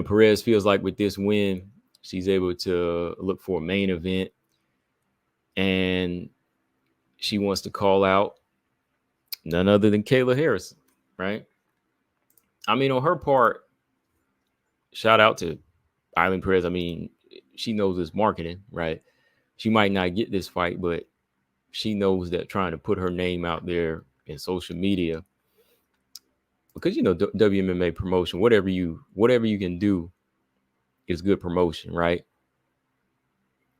Perez feels like with this win, she's able to look for a main event, and she wants to call out none other than Kayla Harrison, right? I mean, on her part, shout out to Ailín Pérez. I mean, she knows this marketing, right? She might not get this fight, but she knows that trying to put her name out there in social media, because WMMA promotion, whatever you can do is good promotion, right?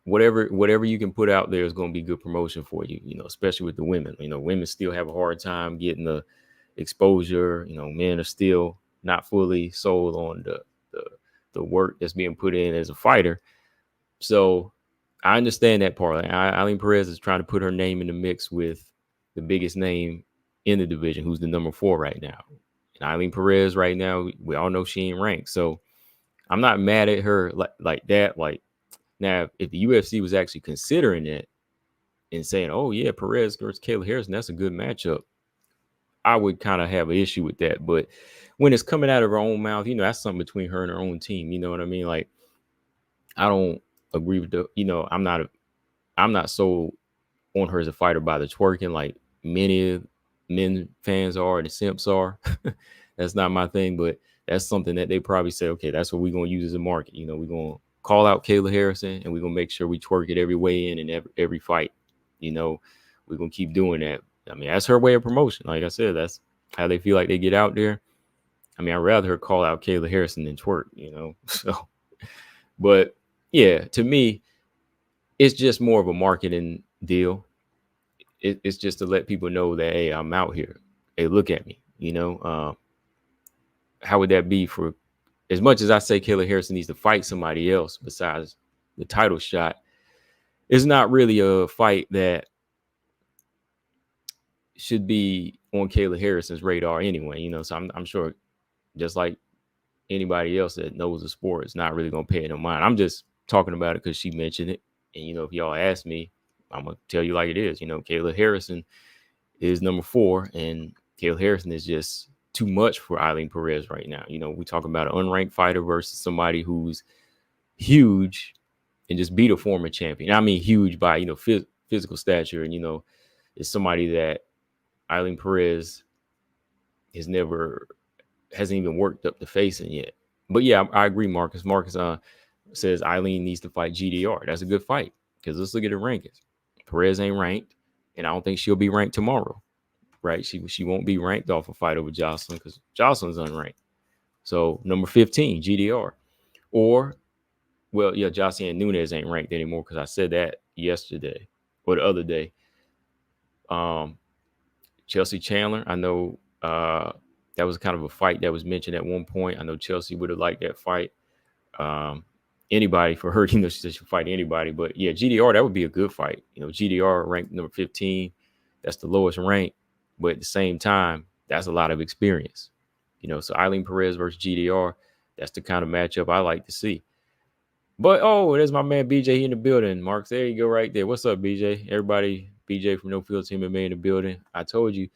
Whatever you can put out there is going to be good promotion for you, especially with the women. Women still have a hard time getting the exposure. Men are still not fully sold on the work that's being put in as a fighter. So I understand that part. Ailín Pérez is trying to put her name in the mix with the biggest name in the division, who's the number 4 right now. And Ailín Pérez right now, we all know she ain't ranked. So I'm not mad at her like that. Like, now, if the UFC was actually considering it and saying, "Oh yeah, Perez versus Kayla Harrison, that's a good matchup," I would kind of have an issue with that. But when it's coming out of her own mouth, that's something between her and her own team. You know what I mean? Like, I don't agree with I'm not so on her as a fighter by the twerking like many men fans are and the simps are. That's not my thing, but that's something that they probably say, okay, that's what we're gonna use as a market. We're gonna call out Kayla Harrison, and we're gonna make sure we twerk it every way in and every fight. We're gonna keep doing that. I mean, that's her way of promotion. Like I said, that's how they feel like they get out there. I mean, I'd rather her call out Kayla Harrison than twerk, So, but yeah, to me, it's just more of a marketing deal. It's just to let people know that, hey, I'm out here. Hey, look at me. How would that be for, as much as I say Kayla Harrison needs to fight somebody else besides the title shot, it's not really a fight that should be on Kayla Harrison's radar anyway. So I'm sure, just like anybody else that knows the sport, is not really going to pay it no mind. I'm just talking about it because she mentioned it. And, if y'all ask me, I'm going to tell you like it is. Kayla Harrison is number 4, and Kayla Harrison is just too much for Ailín Pérez right now. We talk about an unranked fighter versus somebody who's huge and just beat a former champion. I mean, huge by, physical stature. And, is somebody that Ailín Pérez hasn't even worked up to facing yet. But yeah, I agree, Marcus. Marcus says Ailín needs to fight GDR. That's a good fight, because let's look at the rankings. Perez ain't ranked, and I don't think she'll be ranked tomorrow, right? She won't be ranked off a fight over Jocelyn, because Jocelyn's unranked. So number 15, GDR. Or, well, yeah, Jocelyn Nunes ain't ranked anymore, because I said that yesterday or the other day. Chelsea Chandler, I know that was kind of a fight that was mentioned at one point. I know Chelsea would have liked that fight. Anybody for her, she should fight anybody. But yeah, GDR, that would be a good fight. GDR ranked number 15. That's the lowest rank. But at the same time, that's a lot of experience. So Ailín Pérez versus GDR, that's the kind of matchup I like to see. But, there's my man BJ in the building. Marks, there you go right there. What's up, BJ? Everybody, BJ from No Filter MMA in the building. I told you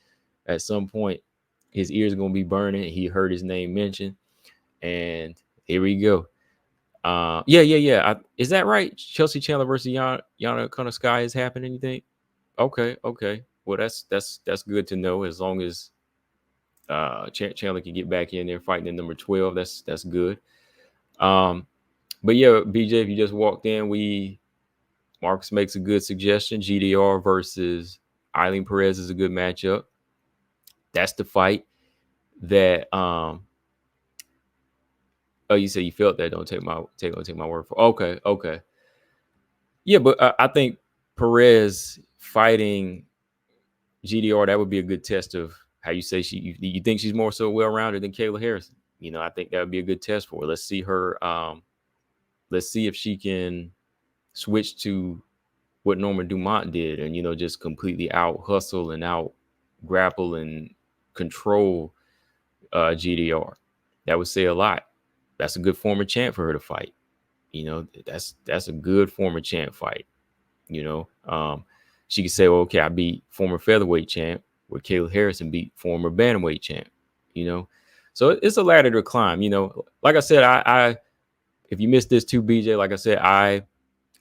at some point his ears are going to be burning. He heard his name mentioned. And here we go. Yeah. Is that right? Chelsea Chandler versus Yana Konaskaya is happening, you think? Okay. Well, that's good to know. As long as Chandler can get back in there fighting at number 12, that's good. But yeah, BJ, if you just walked in, Marcus makes a good suggestion. GDR versus Ailín Pérez is a good matchup. That's the fight that you said you felt that. Don't take my word for it. Okay. Yeah, but I think Perez fighting GDR, that would be a good test of how you say you think she's more so well-rounded than Kayla Harrison. I think that would be a good test for her. Let's see her. Let's see if she can switch to what Norma Dumont did, and just completely out hustle and out grapple and control GDR. That would say a lot. That's a good former champ for her to fight. That's a good former champ fight. She could say, well, okay, I beat former featherweight champ, where Kayla Harrison beat former bantamweight champ. So it's a ladder to climb. Like I said, I if you missed this too, BJ, like I said, I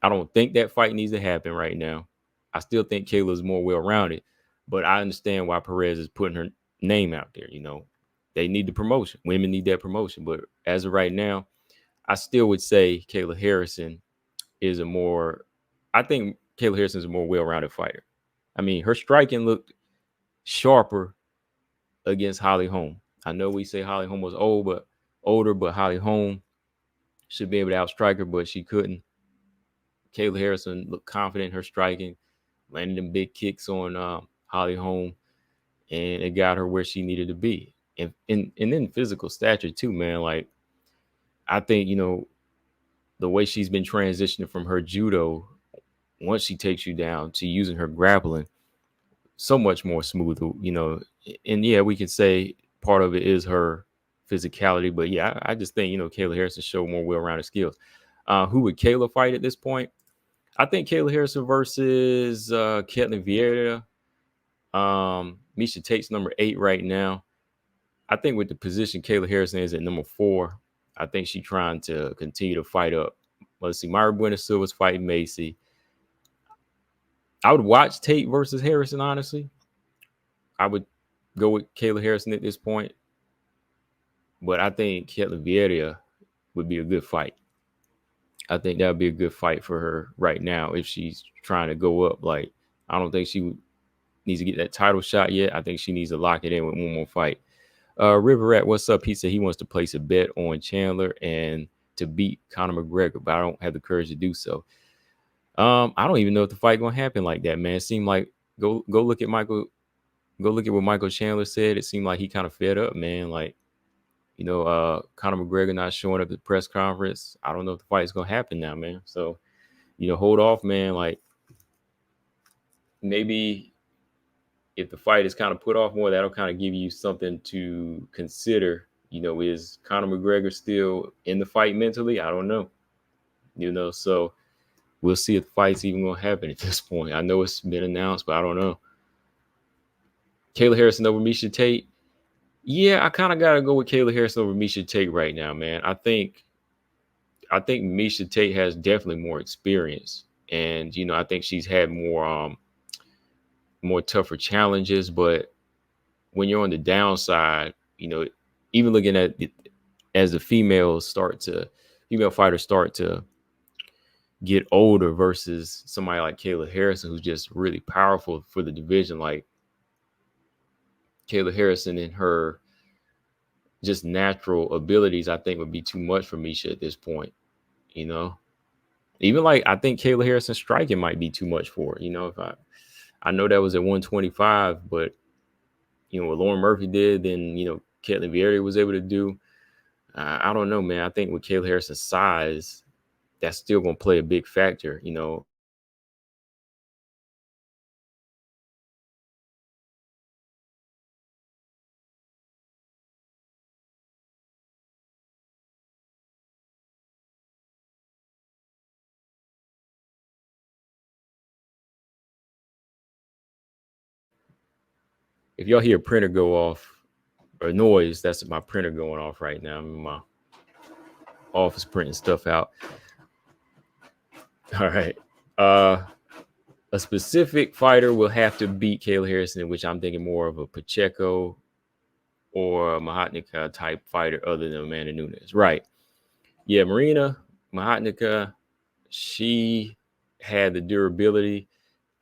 don't think that fight needs to happen right now. I still think Kayla's more well-rounded, but I understand why Perez is putting her name out there. They need the promotion. Women need that promotion. But as of right now, I still would say Kayla Harrison is I think Kayla Harrison is a more well-rounded fighter. I mean, her striking looked sharper against Holly Holm. I know we say Holly Holm was older, but Holly Holm should be able to outstrike her, but she couldn't. Kayla Harrison looked confident in her striking, landed them big kicks on Holly Holm, and it got her where she needed to be. And then physical stature too, man. Like, I think, the way she's been transitioning from her judo, once she takes you down, to using her grappling, so much more smooth. And yeah, we can say part of it is her physicality, but yeah, I just think, Kayla Harrison showed more well-rounded skills. Who would Kayla fight at this point? I think Kayla Harrison versus Ketlin Vieira. Miesha Tate's number 8 right now. I think with the position Kayla Harrison is at number 4, I think she's trying to continue to fight up. Let's see, Myra Buenos Silva's fighting Macy. I would watch Tate versus Harrison, honestly. I would go with Kayla Harrison at this point. But I think Ketlin Vieira would be a good fight. I think that would be a good fight for her right now if she's trying to go up. Like, I don't think she needs to get that title shot yet. I think she needs to lock it in with one more fight. River Rat, what's up? He said he wants to place a bet on Chandler and to beat Conor McGregor, but I don't have the courage to do so. I don't even know if the fight gonna happen like that, man. It seemed like go look at Michael. Go look at what Michael Chandler said. It seemed like he kind of fed up, man. Like, Conor McGregor not showing up at the press conference. I don't know if the fight is gonna happen now, man. So, hold off, man. Like, maybe if the fight is kind of put off more, that'll kind of give you something to consider. Is Conor McGregor still in the fight mentally? I don't know. So we'll see if the fight's even gonna happen at this point. I know it's been announced, but I don't know. Kayla Harrison over Miesha Tate. Yeah, I kind of gotta go with Kayla Harrison over Miesha Tate right now, man. I think Miesha Tate has definitely more experience, and I think she's had more tougher challenges. But when you're on the downside, even looking at it, as the female fighters start to get older versus somebody like Kayla Harrison, who's just really powerful for the division. Like, Kayla Harrison and her just natural abilities, I think, would be too much for Miesha at this point. Even like, I think Kayla Harrison striking might be too much for her. If I know that was at 125, but what Lauren Murphy did, then Ketlin Vieira was able to do. I don't know, man. I think with Kayla Harrison's size, that's still gonna play a big factor. If y'all hear a printer go off or noise, that's my printer going off right now. I'm in my office printing stuff out. All right. A specific fighter will have to beat Kayla Harrison, which I'm thinking more of a Pacheco or a Mahatnika type fighter other than Amanda Nunes. Right. Yeah, Marina Mahatnika, she had the durability.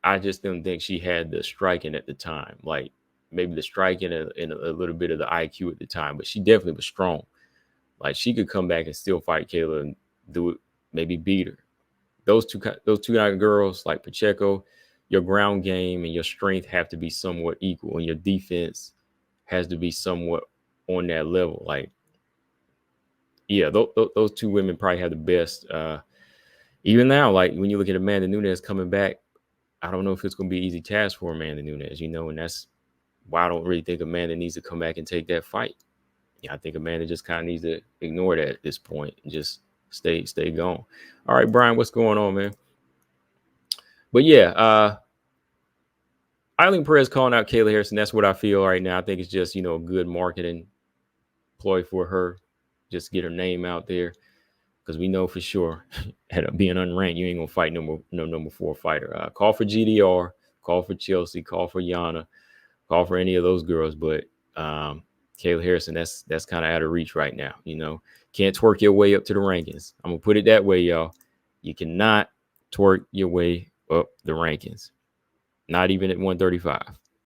I just didn't think she had the striking at the time. Like, maybe the striking and a little bit of the IQ at the time, but she definitely was strong. Like, she could come back and still fight Kayla and do it, maybe beat her. Those two girls, like Pacheco, your ground game and your strength have to be somewhat equal, and your defense has to be somewhat on that level. Like, yeah, those two women probably have the best. Even now, like, when you look at Amanda Nunes coming back, I don't know if it's going to be an easy task for Amanda Nunes, and that's why I don't really think Amanda needs to come back and take that fight. Yeah, I think Amanda just kind of needs to ignore that at this point and just stay gone. All right, Brian, what's going on, man? But yeah, Ailín Pérez calling out Kayla Harrison. That's what I feel right now. I think it's just, a good marketing ploy for her. Just get her name out there, because we know for sure at being unranked, you ain't gonna fight no number 4 fighter. Call for GDR, call for Chelsea, call for Yana, call for any of those girls. But Kayla Harrison, that's kind of out of reach right now. Can't twerk your way up to the rankings. I'm gonna put it that way, y'all. You cannot twerk your way up the rankings. Not even at 135.